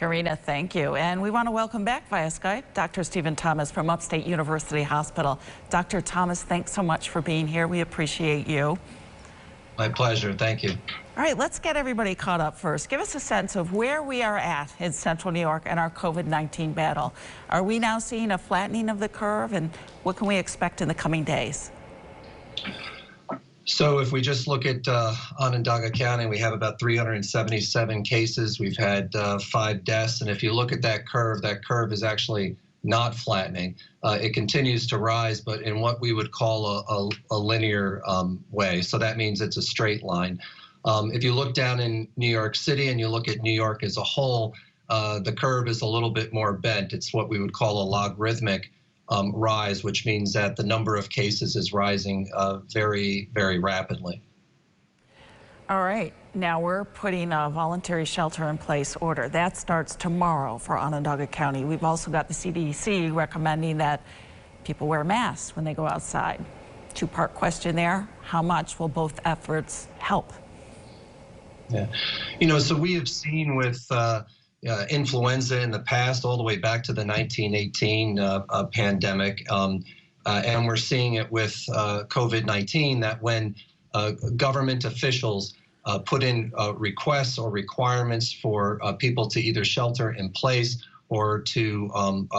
Karina, thank you. And we want to welcome back via Skype Dr. Stephen Thomas from Upstate University Hospital. Dr. Thomas, thanks so much for being here. We appreciate you. My pleasure. Thank you. All right, let's get everybody caught up first. Give us a sense of where we are at in Central New York and our COVID-19 battle. Are we now seeing a flattening of the curve, and what can we expect in the coming days? So if we just look at Onondaga County, we have about 377 cases. We've had 5 deaths. And if you look at that curve is actually not flattening. It continues to rise, but in what we would call a linear way. So that means it's a straight line. If you look down in New York City and you look at New York as a whole, the curve is a little bit more bent. It's what we would call a logarithmic rise, which means that the number of cases is rising very, very rapidly. All right. Now we're putting a voluntary shelter-in-place order. That starts tomorrow for Onondaga County. We've also got the CDC recommending that people wear masks when they go outside. Two-part question there. How much will both efforts help? Yeah. So we have seen with influenza in the past, all the way back to the 1918 pandemic, and we're seeing it with COVID-19, that when government officials put in requests or requirements for people to either shelter in place or to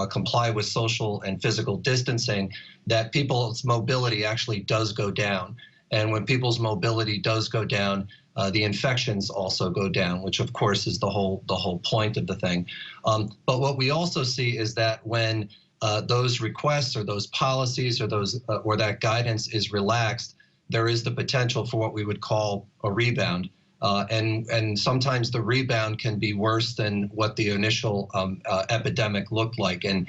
comply with social and physical distancing, that people's mobility actually does go down. And when people's mobility does go down, the infections also go down, which of course is the whole point of the thing. But what we also see is that when those requests or those policies or or that guidance is relaxed, there is the potential for what we would call a rebound. And sometimes the rebound can be worse than what the initial epidemic looked like. And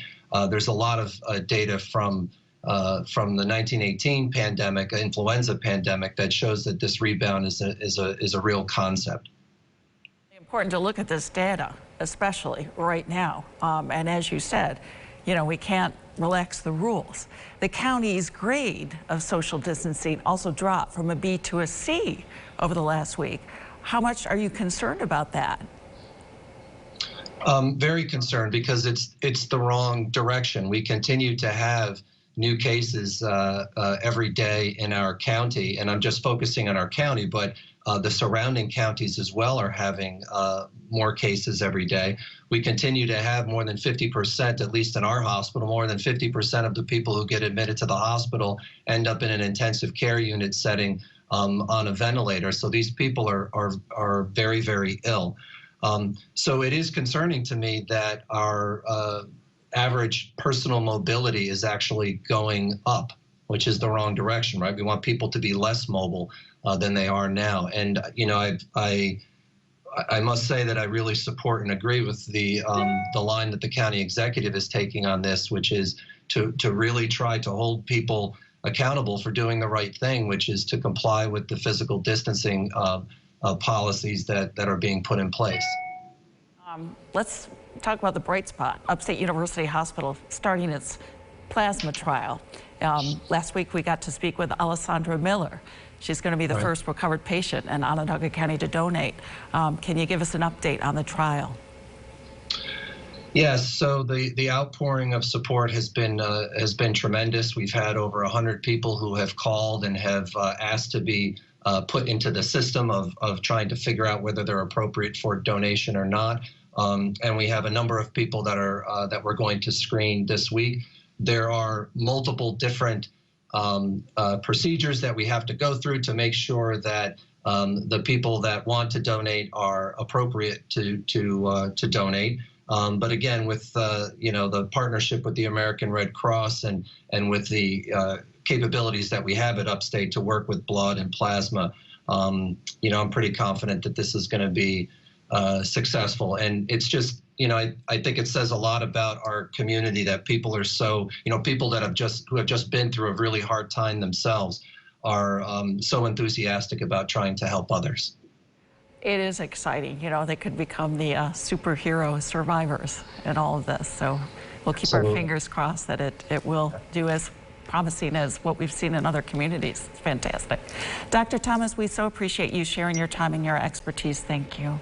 there's a lot of data from the 1918 pandemic, influenza pandemic, that shows that this rebound is a real concept. It's important to look at this data, especially right now. And as you said, we can't relax the rules. The county's grade of social distancing also dropped from a B to a C over the last week. How much are you concerned about that? Very concerned, because it's the wrong direction. We continue to have new cases every day in our county, and I'm just focusing on our county, but the surrounding counties as well are having more cases every day. We continue to have more than 50%, at least in our hospital, more than 50% of the people who get admitted to the hospital end up in an intensive care unit setting on a ventilator. So these people are very, very ill. So it is concerning to me that our average personal mobility is actually going up, which is the wrong direction, right? We want people to be less mobile than they are now. And I must say that I really support and agree with the line that the county executive is taking on this, which is to really try to hold people accountable for doing the right thing, which is to comply with the physical distancing policies that are being put in place. Let's talk about the bright spot. Upstate University Hospital starting its plasma trial. Last week we got to speak with Alessandra Miller. She's going to be the first recovered patient in Onondaga County to donate. Can you give us an update on the trial? Yes, so the outpouring of support has been tremendous. We've had over 100 people who have called and have asked to be put into the system of trying to figure out whether they're appropriate for donation or not. And we have a number of people that we're going to screen this week. There are multiple different procedures that we have to go through to make sure that the people that want to donate are appropriate to donate. But again, with the partnership with the American Red Cross and with the capabilities that we have at Upstate to work with blood and plasma, I'm pretty confident that this is going to be successful. And it's just, I think it says a lot about our community that people are so, people that who have just been through a really hard time themselves are so enthusiastic about trying to help others. It is exciting. They could become the superhero survivors in all of this. So we'll keep our fingers crossed that it will do as promising as what we've seen in other communities. It's fantastic. Dr. Thomas, we so appreciate you sharing your time and your expertise. Thank you.